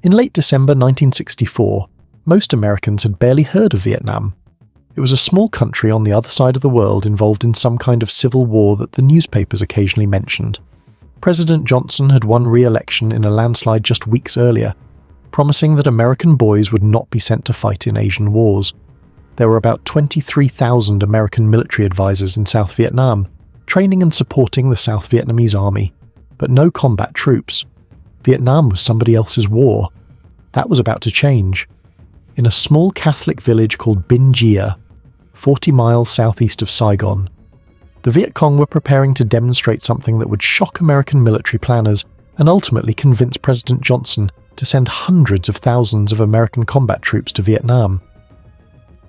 In late December 1964, most Americans had barely heard of Vietnam. It was a small country on the other side of the world involved in some kind of civil war that the newspapers occasionally mentioned. President Johnson had won re-election in a landslide just weeks earlier, promising that American boys would not be sent to fight in Asian wars. There were about 23,000 American military advisors in South Vietnam, training and supporting the South Vietnamese army, but no combat troops. Vietnam was somebody else's war. That was about to change. In a small Catholic village called Binh Gia, 40 miles southeast of Saigon, the Viet Cong were preparing to demonstrate something that would shock American military planners and ultimately convince President Johnson to send hundreds of thousands of American combat troops to Vietnam.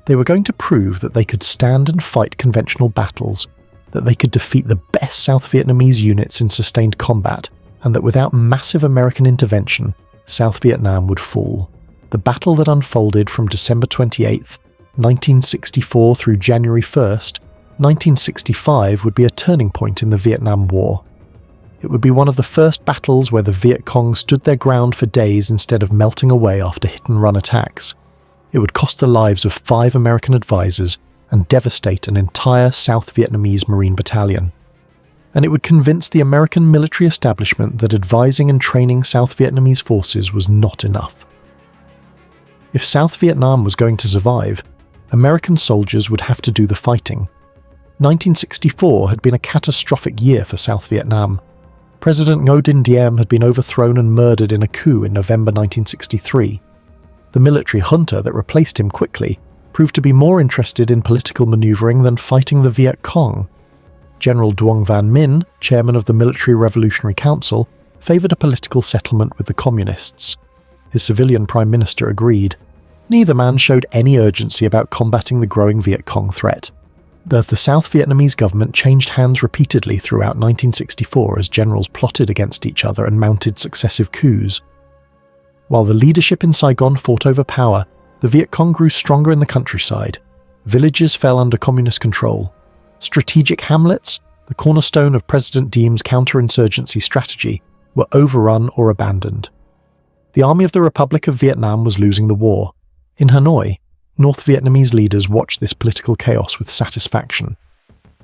They were going to prove that they could stand and fight conventional battles, that they could defeat the best South Vietnamese units in sustained combat, and that without massive American intervention, South Vietnam would fall. The battle that unfolded from December 28, 1964 through January 1st, 1965 would be a turning point in the Vietnam War. It would be one of the first battles where the Viet Cong stood their ground for days instead of melting away after hit-and-run attacks. It would cost the lives of 5 American advisors and devastate an entire South Vietnamese Marine battalion. And it would convince the American military establishment that advising and training South Vietnamese forces was not enough. If South Vietnam was going to survive, American soldiers would have to do the fighting. 1964 had been a catastrophic year for South Vietnam. President Ngo Dinh Diem had been overthrown and murdered in a coup in November 1963. The military junta that replaced him quickly proved to be more interested in political maneuvering than fighting the Viet Cong. General Duong Van Minh, chairman of the Military Revolutionary Council, favoured a political settlement with the communists. His civilian prime minister agreed. Neither man showed any urgency about combating the growing Viet Cong threat. The South Vietnamese government changed hands repeatedly throughout 1964 as generals plotted against each other and mounted successive coups. While the leadership in Saigon fought over power, the Viet Cong grew stronger in the countryside. Villages fell under communist control. Strategic hamlets, the cornerstone of President Diem's counterinsurgency strategy, were overrun or abandoned. The Army of the Republic of Vietnam was losing the war. In Hanoi, North Vietnamese leaders watched this political chaos with satisfaction.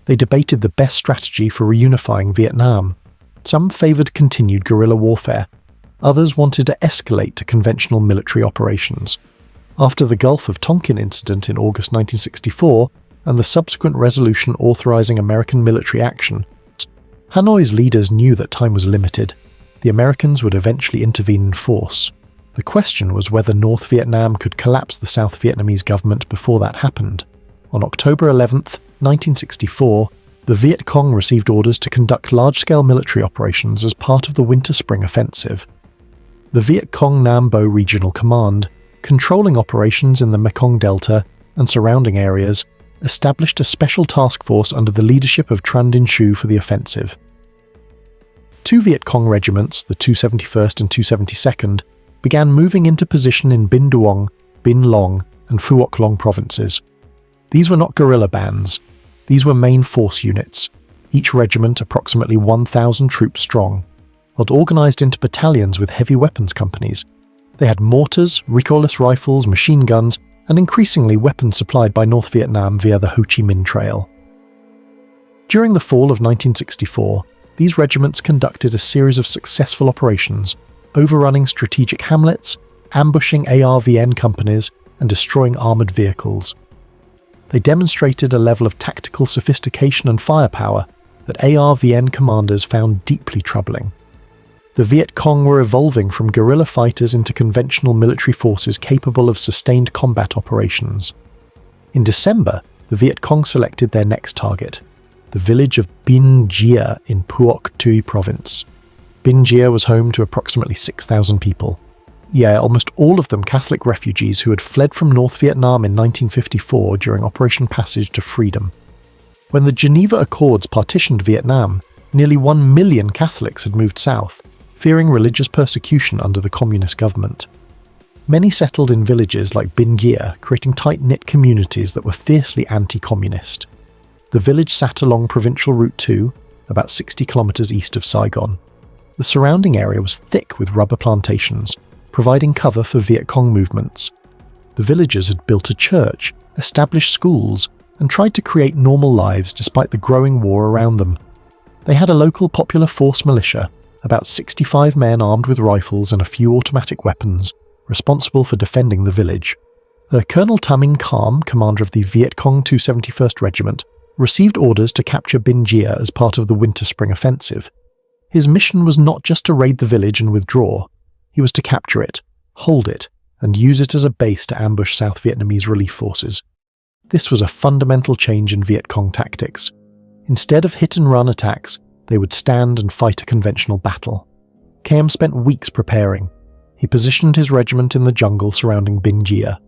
They debated the best strategy for reunifying Vietnam. Some favoured continued guerrilla warfare. Others wanted to escalate to conventional military operations. After the Gulf of Tonkin incident in August 1964 and the subsequent resolution authorising American military action, Hanoi's leaders knew that time was limited. The Americans would eventually intervene in force. The question was whether North Vietnam could collapse the South Vietnamese government before that happened. On October 11, 1964, the Viet Cong received orders to conduct large-scale military operations as part of the Winter-Spring Offensive. The Viet Cong Nam Bo Regional Command, controlling operations in the Mekong Delta and surrounding areas, established a special task force under the leadership of Tran Dinh Chu for the offensive. 2 Viet Cong regiments, the 271st and 272nd, began moving into position in Binh Duong, Binh Long, and Phuoc Long provinces. These were not guerrilla bands. These were main force units, each regiment approximately 1,000 troops strong. While organised into battalions with heavy weapons companies, they had mortars, recoilless rifles, machine guns, and increasingly weapons supplied by North Vietnam via the Ho Chi Minh Trail. During the fall of 1964, these regiments conducted a series of successful operations, overrunning strategic hamlets, ambushing ARVN companies, and destroying armoured vehicles. They demonstrated a level of tactical sophistication and firepower that ARVN commanders found deeply troubling. The Viet Cong were evolving from guerrilla fighters into conventional military forces capable of sustained combat operations. In December, the Viet Cong selected their next target, the village of Binh Gia in Phuoc Tuy Province. Binh Gia was home to approximately 6,000 people. Yeah, almost all of them Catholic refugees who had fled from North Vietnam in 1954 during Operation Passage to Freedom. When the Geneva Accords partitioned Vietnam, nearly 1 million Catholics had moved south, fearing religious persecution under the communist government. Many settled in villages like Binh Gia, creating tight-knit communities that were fiercely anti-communist. The village sat along Provincial Route 2, about 60 kilometres east of Saigon. The surrounding area was thick with rubber plantations, providing cover for Viet Cong movements. The villagers had built a church, established schools, and tried to create normal lives despite the growing war around them. They had a local popular force militia, about 65 men armed with rifles and a few automatic weapons, responsible for defending the village. Colonel Tamin Kam, commander of the Viet Cong 271st Regiment, received orders to capture Binh Gia as part of the Winter-Spring Offensive. His mission was not just to raid the village and withdraw. He was to capture it, hold it, and use it as a base to ambush South Vietnamese relief forces. This was a fundamental change in Viet Cong tactics. Instead of hit-and-run attacks, they would stand and fight a conventional battle. Kam spent weeks preparing. He positioned his regiment in the jungle surrounding Binh Gia.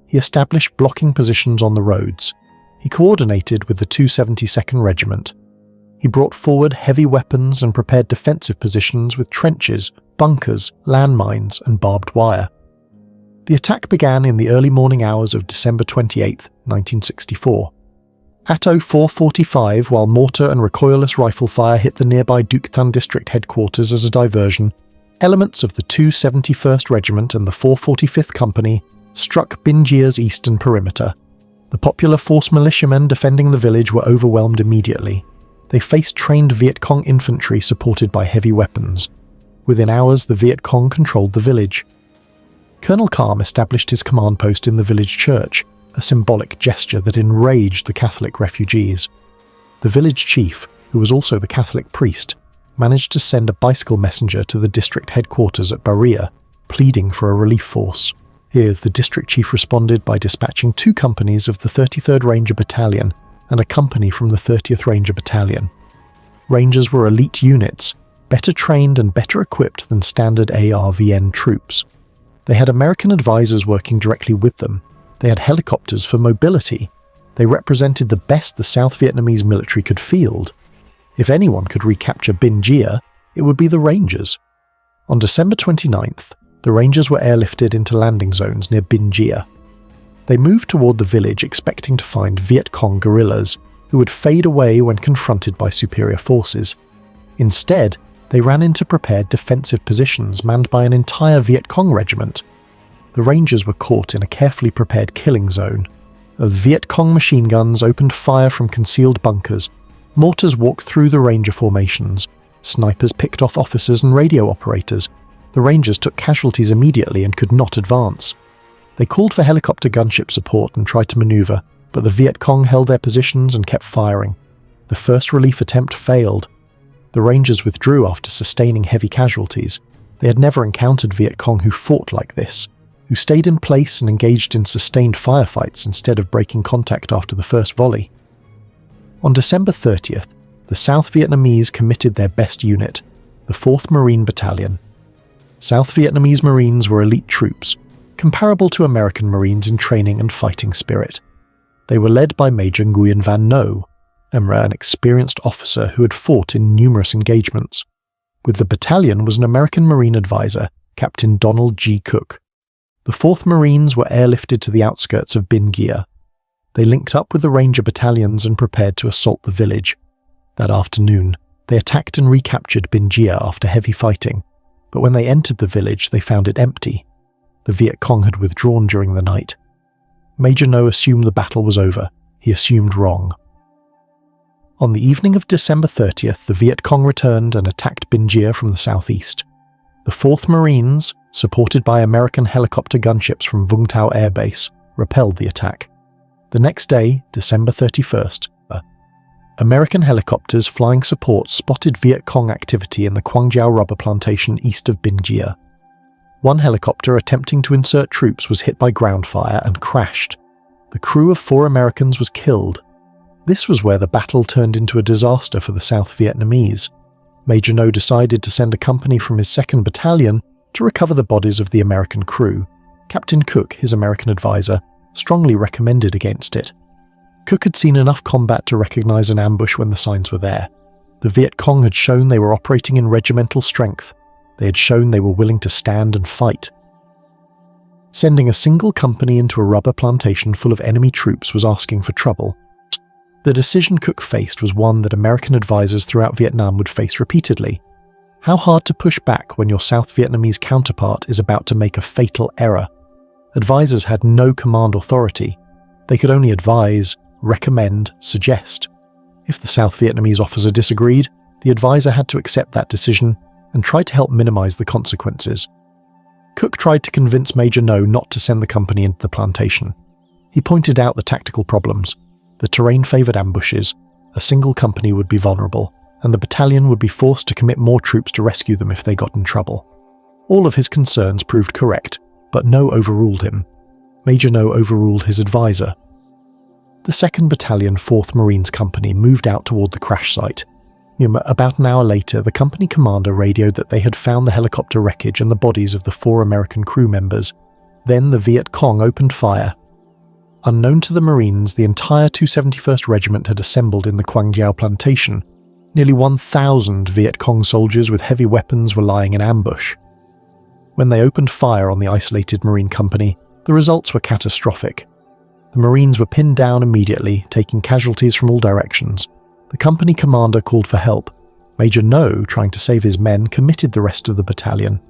He established blocking positions on the roads. He coordinated with the 272nd Regiment. He brought forward heavy weapons and prepared defensive positions with trenches, bunkers, landmines, and barbed wire. The attack began in the early morning hours of December 28, 1964. At 04:45, while mortar and recoilless rifle fire hit the nearby Duc Tan district headquarters as a diversion, elements of the 271st Regiment and the 445th Company struck Binh Gia's eastern perimeter. The popular force militiamen defending the village were overwhelmed immediately. They faced trained Viet Cong infantry supported by heavy weapons. Within hours, the Viet Cong controlled the village. Colonel Kam established his command post in the village church, a symbolic gesture that enraged the Catholic refugees. The village chief, who was also the Catholic priest, managed to send a bicycle messenger to the district headquarters at Baria, pleading for a relief force. Here, the district chief responded by dispatching 2 companies of the 33rd Ranger Battalion and a company from the 30th Ranger Battalion. Rangers were elite units, better trained and better equipped than standard ARVN troops. They had American advisors working directly with them. They had helicopters for mobility. They represented the best the South Vietnamese military could field. If anyone could recapture Binh Gia, it would be the Rangers. On December 29th, the Rangers were airlifted into landing zones near Binh Gia. They moved toward the village expecting to find Viet Cong guerrillas, who would fade away when confronted by superior forces. Instead, they ran into prepared defensive positions manned by an entire Viet Cong regiment. The Rangers were caught in a carefully prepared killing zone. As Viet Cong machine guns opened fire from concealed bunkers, mortars walked through the Ranger formations, snipers picked off officers and radio operators. The Rangers took casualties immediately and could not advance. They called for helicopter gunship support and tried to maneuver, but the Viet Cong held their positions and kept firing. The first relief attempt failed. The Rangers withdrew after sustaining heavy casualties. They had never encountered Viet Cong who fought like this, who stayed in place and engaged in sustained firefights instead of breaking contact after the first volley. On December 30th, the South Vietnamese committed their best unit, the 4th Marine Battalion. South Vietnamese Marines were elite troops, comparable to American Marines in training and fighting spirit. They were led by Major Nguyen Van No, an experienced officer who had fought in numerous engagements. With the battalion was an American Marine advisor, Captain Donald G. Cook. The 4th Marines were airlifted to the outskirts of Binh Gia. They linked up with the Ranger battalions and prepared to assault the village. That afternoon, they attacked and recaptured Binh Gia after heavy fighting, but when they entered the village they found it empty. The Viet Cong had withdrawn during the night. Major No assumed the battle was over. He assumed wrong. On the evening of December 30th, the Viet Cong returned and attacked Binh Gia from the southeast. The 4th Marines, supported by American helicopter gunships from Vung Tau Air Base, repelled the attack. The next day, December 31st, American helicopters flying support spotted Viet Cong activity in the Quang Giao rubber plantation east of Binh Gia. One helicopter attempting to insert troops was hit by ground fire and crashed. The crew of 4 Americans was killed. This was where the battle turned into a disaster for the South Vietnamese. Major No decided to send a company from his 2nd Battalion to recover the bodies of the American crew. Captain Cook, his American advisor, strongly recommended against it. Cook had seen enough combat to recognize an ambush when the signs were there. The Viet Cong had shown they were operating in regimental strength. They had shown they were willing to stand and fight. Sending a single company into a rubber plantation full of enemy troops was asking for trouble. The decision Cook faced was one that American advisors throughout Vietnam would face repeatedly. How hard to push back when your South Vietnamese counterpart is about to make a fatal error? Advisors had no command authority. They could only advise, recommend, suggest. If the South Vietnamese officer disagreed, the advisor had to accept that decision and try to help minimize the consequences. Cook tried to convince Major No not to send the company into the plantation. He pointed out the tactical problems. The terrain favored ambushes, a single company would be vulnerable, and the battalion would be forced to commit more troops to rescue them if they got in trouble. All of his concerns proved correct, but No overruled him. Major No overruled his advisor. The 2nd Battalion 4th Marines Company moved out toward the crash site. About an hour later, the company commander radioed that they had found the helicopter wreckage and the bodies of the 4 American crew members. Then the Viet Cong opened fire. Unknown to the Marines, the entire 271st Regiment had assembled in the Quang Diao plantation. Nearly 1,000 Viet Cong soldiers with heavy weapons were lying in ambush. When they opened fire on the isolated Marine company, the results were catastrophic. The Marines were pinned down immediately, taking casualties from all directions. The company commander called for help. Major No, trying to save his men, committed the rest of the battalion.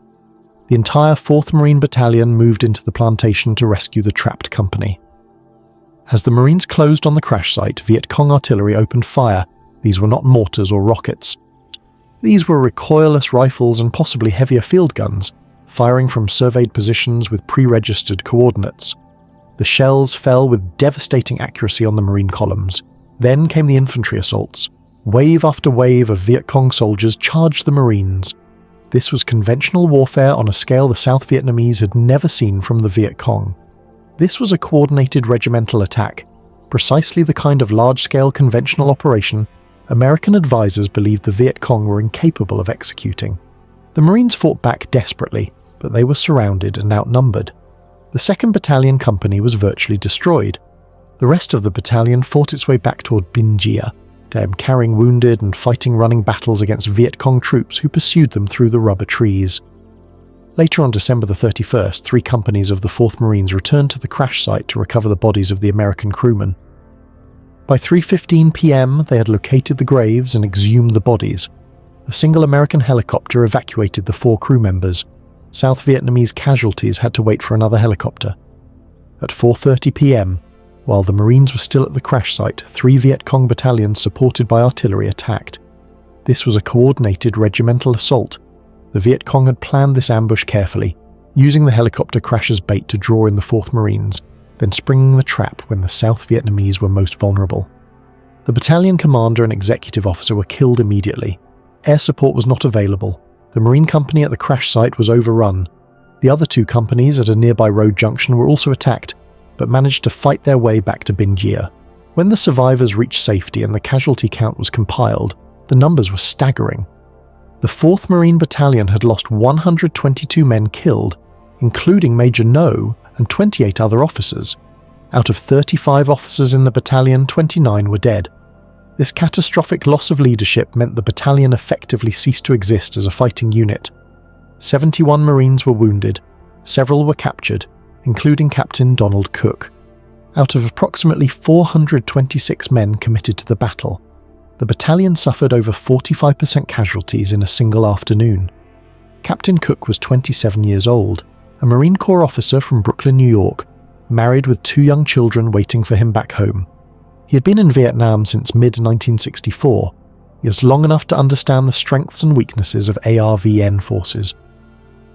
The entire 4th Marine Battalion moved into the plantation to rescue the trapped company. As the Marines closed on the crash site, Viet Cong artillery opened fire. These were not mortars or rockets. These were recoilless rifles and possibly heavier field guns, firing from surveyed positions with pre-registered coordinates. The shells fell with devastating accuracy on the Marine columns. Then came the infantry assaults. Wave after wave of Viet Cong soldiers charged the Marines. This was conventional warfare on a scale the South Vietnamese had never seen from the Viet Cong. This was a coordinated regimental attack, precisely the kind of large-scale conventional operation American advisors believed the Viet Cong were incapable of executing. The Marines fought back desperately, but they were surrounded and outnumbered. The 2nd Battalion Company was virtually destroyed. The rest of the battalion fought its way back toward Binh Gia, carrying wounded and fighting running battles against Viet Cong troops who pursued them through the rubber trees. Later on December the 31st, 3 companies of the 4th Marines returned to the crash site to recover the bodies of the American crewmen. By 3:15 p.m. they had located the graves and exhumed the bodies. A single American helicopter evacuated the 4 crew members. South Vietnamese casualties had to wait for another helicopter. At 4:30 p.m., while the Marines were still at the crash site, 3 Viet Cong battalions supported by artillery attacked. This was a coordinated regimental assault. The Viet Cong had planned this ambush carefully, using the helicopter crash as bait to draw in the 4th Marines, then springing the trap when the South Vietnamese were most vulnerable. The battalion commander and executive officer were killed immediately. Air support was not available. The Marine company at the crash site was overrun. The other 2 companies at a nearby road junction were also attacked, but managed to fight their way back to Binh Gia. When the survivors reached safety and the casualty count was compiled, the numbers were staggering. The 4th Marine Battalion had lost 122 men killed, including Major No and 28 other officers. Out of 35 officers in the battalion, 29 were dead. This catastrophic loss of leadership meant the battalion effectively ceased to exist as a fighting unit. 71 Marines were wounded, several were captured, including Captain Donald Cook. Out of approximately 426 men committed to the battle, the battalion suffered over 45% casualties in a single afternoon. Captain Cook was 27 years old, a Marine Corps officer from Brooklyn, New York, married with 2 young children waiting for him back home. He had been in Vietnam since mid-1964. He was long enough to understand the strengths and weaknesses of ARVN forces.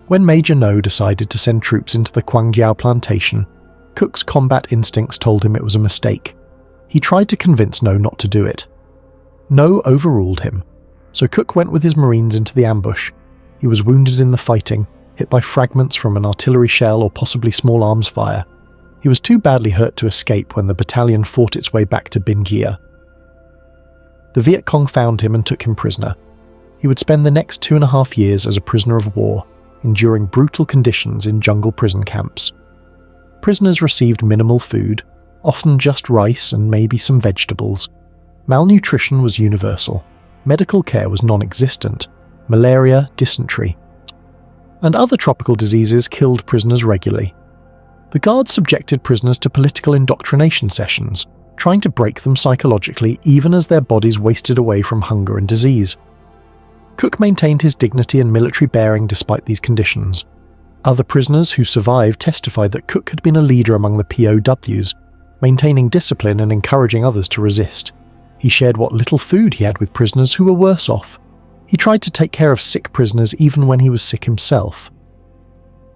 When Major No decided to send troops into the Quang Diao plantation, Cook's combat instincts told him it was a mistake. He tried to convince No not to do it. No overruled him, so Cook went with his Marines into the ambush. He was wounded in the fighting, hit by fragments from an artillery shell or possibly small arms fire. He was too badly hurt to escape when the battalion fought its way back to Binh Gia. The Viet Cong found him and took him prisoner. He would spend the next 2.5 years as a prisoner of war, enduring brutal conditions in jungle prison camps. Prisoners received minimal food, often just rice and maybe some vegetables. Malnutrition was universal. Medical care was non-existent. Malaria, dysentery, and other tropical diseases killed prisoners regularly. The guards subjected prisoners to political indoctrination sessions, trying to break them psychologically even as their bodies wasted away from hunger and disease. Cook maintained his dignity and military bearing despite these conditions. Other prisoners who survived testified that Cook had been a leader among the POWs, maintaining discipline and encouraging others to resist. He shared what little food he had with prisoners who were worse off. He tried to take care of sick prisoners even when he was sick himself.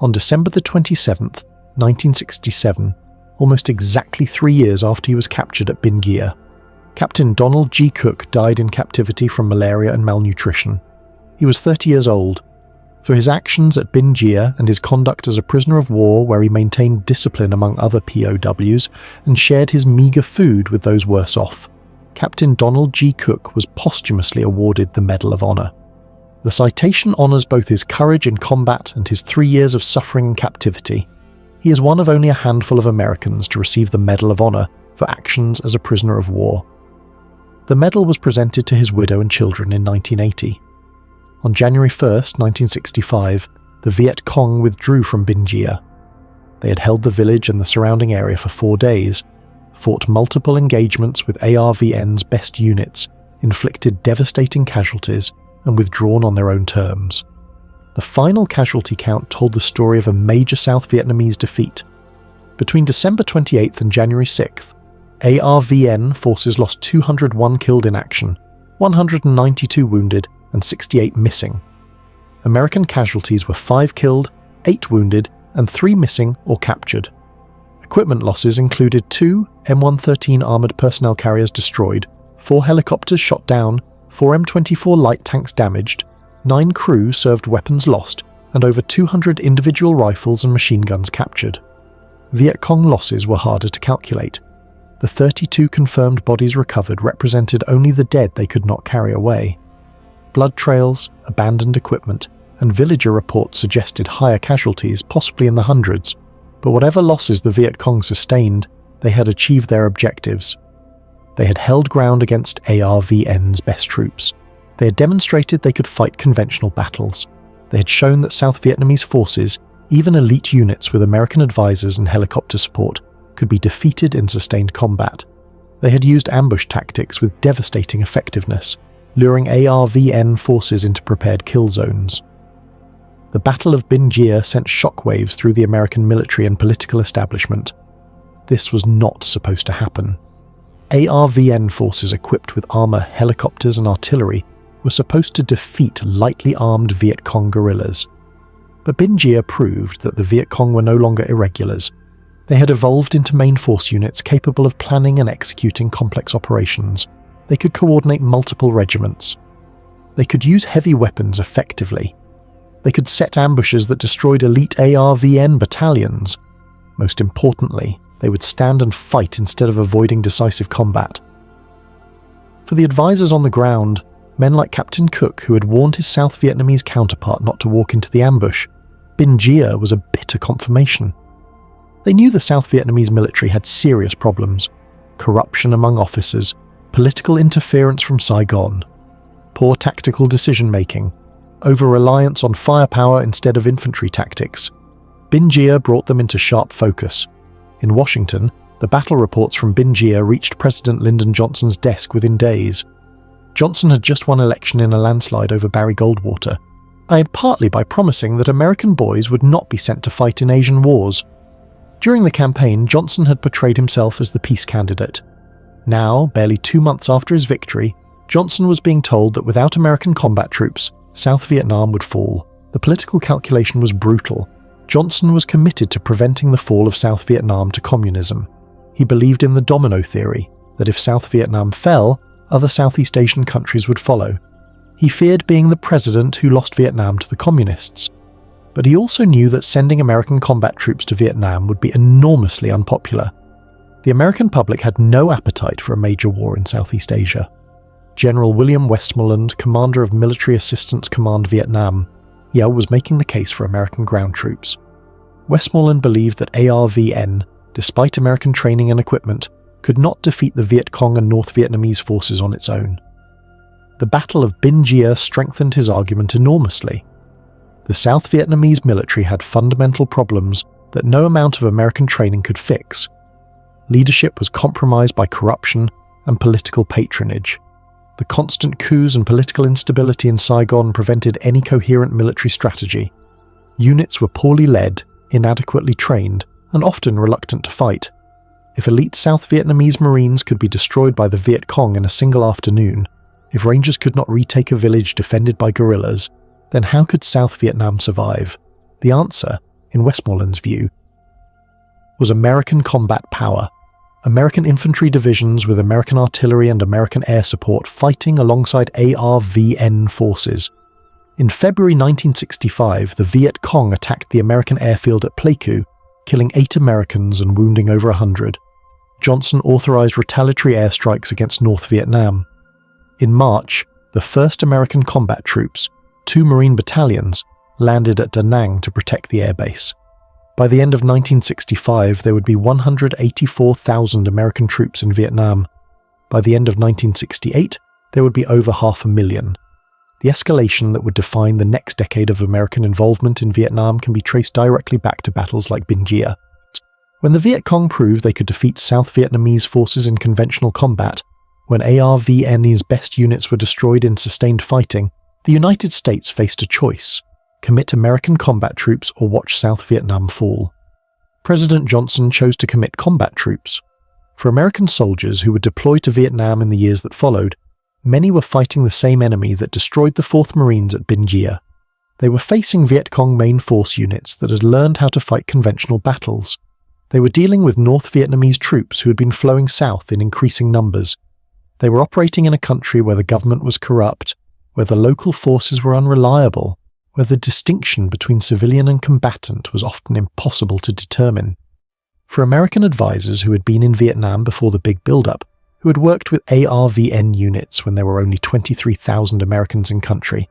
On December the 27th, 1967, almost exactly 3 years after he was captured at Binh Gia, Captain Donald G. Cook died in captivity from malaria and malnutrition. He was 30 years old. For his actions at Binh Gia and his conduct as a prisoner of war where he maintained discipline among other POWs and shared his meagre food with those worse off, Captain Donald G. Cook was posthumously awarded the Medal of Honor. The citation honors both his courage in combat and his 3 years of suffering in captivity. He is one of only a handful of Americans to receive the Medal of Honor for actions as a prisoner of war. The medal was presented to his widow and children in 1980. On January 1, 1965, the Viet Cong withdrew from Binh Gia. They had held the village and the surrounding area for 4 days, fought multiple engagements with ARVN's best units, inflicted devastating casualties, and withdrawn on their own terms. The final casualty count told the story of a major South Vietnamese defeat. Between December 28th and January 6th, ARVN forces lost 201 killed in action, 192 wounded, and 68 missing. American casualties were 5 killed, 8 wounded, and 3 missing or captured. Equipment losses included 2 M113 armoured personnel carriers destroyed, 4 helicopters shot down, 4 M24 light tanks damaged, 9 crew served weapons lost, and over 200 individual rifles and machine guns captured. Viet Cong losses were harder to calculate. The 32 confirmed bodies recovered represented only the dead they could not carry away. Blood trails, abandoned equipment, and villager reports suggested higher casualties, possibly in the hundreds, but whatever losses the Viet Cong sustained, they had achieved their objectives. They had held ground against ARVN's best troops. They had demonstrated they could fight conventional battles. They had shown that South Vietnamese forces, even elite units with American advisors and helicopter support, could be defeated in sustained combat. They had used ambush tactics with devastating effectiveness, luring ARVN forces into prepared kill zones. The Battle of Binh Gia sent shockwaves through the American military and political establishment. This was not supposed to happen. ARVN forces equipped with armour, helicopters and artillery were supposed to defeat lightly armed Viet Cong guerrillas. But Binh Gia proved that the Viet Cong were no longer irregulars. They had evolved into main force units capable of planning and executing complex operations. They could coordinate multiple regiments. They could use heavy weapons effectively. They could set ambushes that destroyed elite ARVN battalions. Most importantly, they would stand and fight instead of avoiding decisive combat. For the advisors on the ground, men like Captain Cook, who had warned his South Vietnamese counterpart not to walk into the ambush, Binh Gia was a bitter confirmation. They knew the South Vietnamese military had serious problems: corruption among officers, political interference from Saigon, poor tactical decision-making, over-reliance on firepower instead of infantry tactics. Binh Gia brought them into sharp focus. In Washington, the battle reports from Binh Gia reached President Lyndon Johnson's desk within days. Johnson had just won election in a landslide over Barry Goldwater, partly by promising that American boys would not be sent to fight in Asian wars. During the campaign, Johnson had portrayed himself as the peace candidate. Now, barely 2 months after his victory, Johnson was being told that without American combat troops, South Vietnam would fall. The political calculation was brutal. Johnson was committed to preventing the fall of South Vietnam to communism. He believed in the domino theory, that if South Vietnam fell, other Southeast Asian countries would follow. He feared being the president who lost Vietnam to the communists. But he also knew that sending American combat troops to Vietnam would be enormously unpopular. The American public had no appetite for a major war in Southeast Asia. General William Westmoreland, commander of Military Assistance Command Vietnam, was making the case for American ground troops. Westmoreland believed that ARVN, despite American training and equipment, could not defeat the Viet Cong and North Vietnamese forces on its own. The Battle of Binh Gia strengthened his argument enormously. The South Vietnamese military had fundamental problems that no amount of American training could fix. Leadership was compromised by corruption and political patronage. The constant coups and political instability in Saigon prevented any coherent military strategy. Units were poorly led, inadequately trained, and often reluctant to fight. If elite South Vietnamese Marines could be destroyed by the Viet Cong in a single afternoon, if Rangers could not retake a village defended by guerrillas, then how could South Vietnam survive? The answer, in Westmoreland's view, was American combat power. American infantry divisions with American artillery and American air support fighting alongside ARVN forces. In February 1965, the Viet Cong attacked the American airfield at Pleiku, killing 8 Americans and wounding over 100. Johnson authorized retaliatory airstrikes against North Vietnam. In March, the 1st American combat troops, 2 Marine battalions, landed at Da Nang to protect the airbase. By the end of 1965, there would be 184,000 American troops in Vietnam. By the end of 1968, there would be over 500,000. The escalation that would define the next decade of American involvement in Vietnam can be traced directly back to battles like Binh Gia. When the Viet Cong proved they could defeat South Vietnamese forces in conventional combat, when ARVN's best units were destroyed in sustained fighting, the United States faced a choice: commit American combat troops or watch South Vietnam fall. President Johnson chose to commit combat troops. For American soldiers who were deployed to Vietnam in the years that followed, many were fighting the same enemy that destroyed the 4th Marines at Binh Gia. They were facing Viet Cong main force units that had learned how to fight conventional battles. They were dealing with North Vietnamese troops who had been flowing south in increasing numbers. They were operating in a country where the government was corrupt, where the local forces were unreliable, where the distinction between civilian and combatant was often impossible to determine. For American advisors who had been in Vietnam before the big build-up, who had worked with ARVN units when there were only 23,000 Americans in country,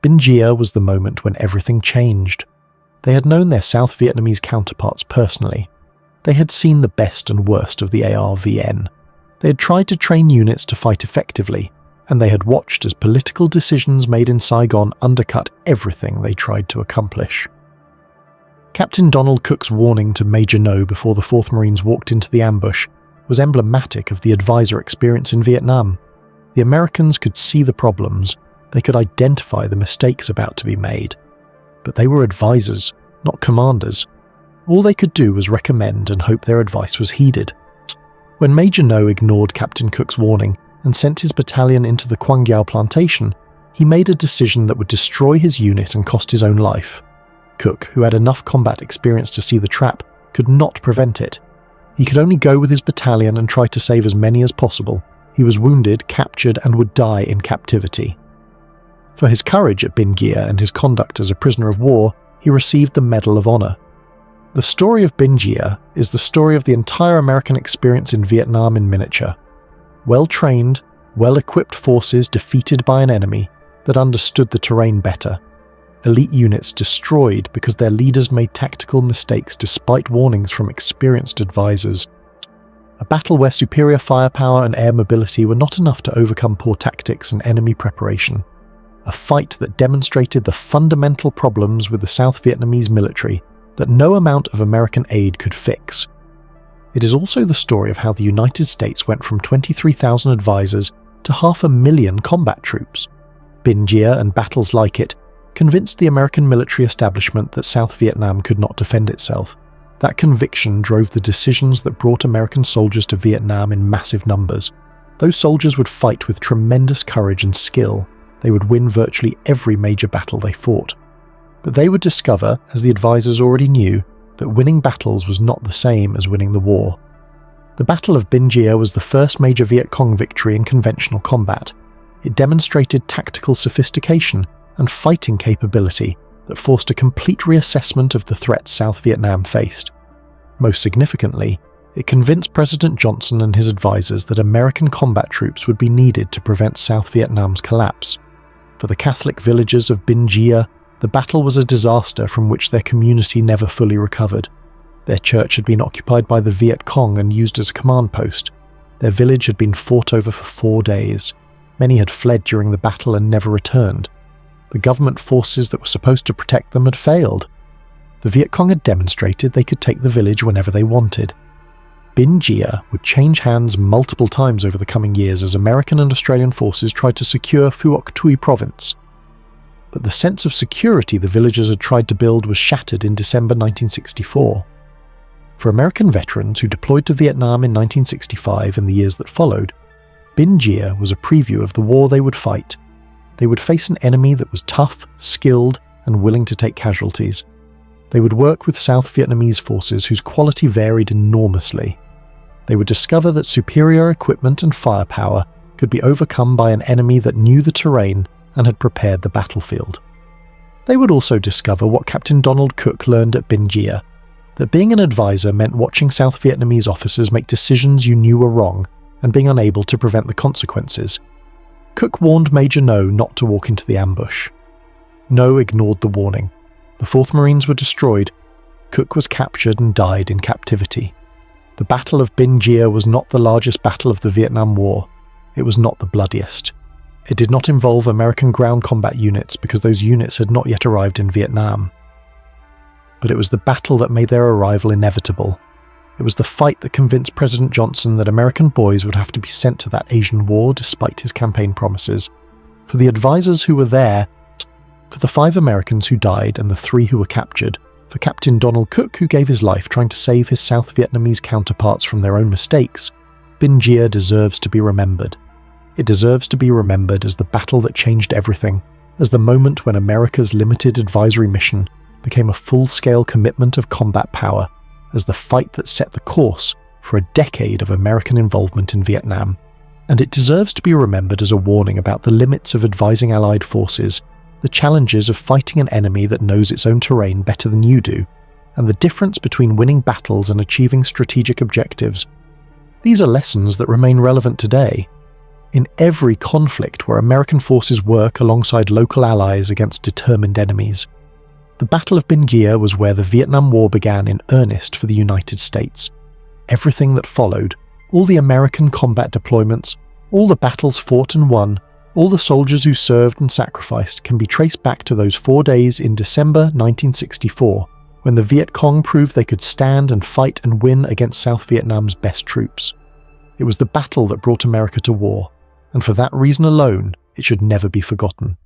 Binh Gia was the moment when everything changed. They had known their South Vietnamese counterparts personally. They had seen the best and worst of the ARVN. They had tried to train units to fight effectively, and they had watched as political decisions made in Saigon undercut everything they tried to accomplish. Captain Donald Cook's warning to Major No before the 4th Marines walked into the ambush was emblematic of the advisor experience in Vietnam. The Americans could see the problems, they could identify the mistakes about to be made. But they were advisors, not commanders. All they could do was recommend and hope their advice was heeded. When Major No ignored Captain Cook's warning and sent his battalion into the Quang Giao plantation, he made a decision that would destroy his unit and cost his own life. Cook, who had enough combat experience to see the trap, could not prevent it. He could only go with his battalion and try to save as many as possible. He was wounded, captured, and would die in captivity. For his courage at Binh Gia and his conduct as a prisoner of war, he received the Medal of Honor. The story of Binh Gia is the story of the entire American experience in Vietnam in miniature. Well-trained, well-equipped forces defeated by an enemy that understood the terrain better. Elite units destroyed because their leaders made tactical mistakes despite warnings from experienced advisors. A battle where superior firepower and air mobility were not enough to overcome poor tactics and enemy preparation. A fight that demonstrated the fundamental problems with the South Vietnamese military that no amount of American aid could fix. It is also the story of how the United States went from 23,000 advisors to 500,000 combat troops. Binh Gia and battles like it convinced the American military establishment that South Vietnam could not defend itself. That conviction drove the decisions that brought American soldiers to Vietnam in massive numbers. Those soldiers would fight with tremendous courage and skill. They would win virtually every major battle they fought. But they would discover, as the advisors already knew, that winning battles was not the same as winning the war. The Battle of Binh Gia was the first major Viet Cong victory in conventional combat. It demonstrated tactical sophistication and fighting capability that forced a complete reassessment of the threats South Vietnam faced. Most significantly, it convinced President Johnson and his advisors that American combat troops would be needed to prevent South Vietnam's collapse. For the Catholic villagers of Binh Gia, the battle was a disaster from which their community never fully recovered. Their church had been occupied by the Viet Cong and used as a command post. Their village had been fought over for 4 days. Many had fled during the battle and never returned. The government forces that were supposed to protect them had failed. The Viet Cong had demonstrated they could take the village whenever they wanted. Binh Gia would change hands multiple times over the coming years as American and Australian forces tried to secure Phuoc Tuy Province. But the sense of security the villagers had tried to build was shattered in December 1964. For American veterans who deployed to Vietnam in 1965 and the years that followed, Binh Gia was a preview of the war they would fight. They would face an enemy that was tough, skilled, and willing to take casualties. They would work with South Vietnamese forces whose quality varied enormously. They would discover that superior equipment and firepower could be overcome by an enemy that knew the terrain and had prepared the battlefield. They would also discover what Captain Donald Cook learned at Binh Gia, that being an advisor meant watching South Vietnamese officers make decisions you knew were wrong and being unable to prevent the consequences. Cook warned Major No not to walk into the ambush. No ignored the warning. The 4th Marines were destroyed. Cook was captured and died in captivity. The Battle of Binh Gia was not the largest battle of the Vietnam War. It was not the bloodiest. It did not involve American ground combat units because those units had not yet arrived in Vietnam. But it was the battle that made their arrival inevitable. It was the fight that convinced President Johnson that American boys would have to be sent to that Asian war despite his campaign promises. For the advisors who were there, for the 5 Americans who died and the 3 who were captured, for Captain Donald Cook who gave his life trying to save his South Vietnamese counterparts from their own mistakes, Binh Gia deserves to be remembered. It deserves to be remembered as the battle that changed everything, as the moment when America's limited advisory mission became a full-scale commitment of combat power, as the fight that set the course for a decade of American involvement in Vietnam. And it deserves to be remembered as a warning about the limits of advising Allied forces, the challenges of fighting an enemy that knows its own terrain better than you do, and the difference between winning battles and achieving strategic objectives. These are lessons that remain relevant today. In every conflict where American forces work alongside local allies against determined enemies. The Battle of Binh Gia was where the Vietnam War began in earnest for the United States. Everything that followed, all the American combat deployments, all the battles fought and won, all the soldiers who served and sacrificed can be traced back to those 4 days in December 1964, when the Viet Cong proved they could stand and fight and win against South Vietnam's best troops. It was the battle that brought America to war, and for that reason alone, it should never be forgotten.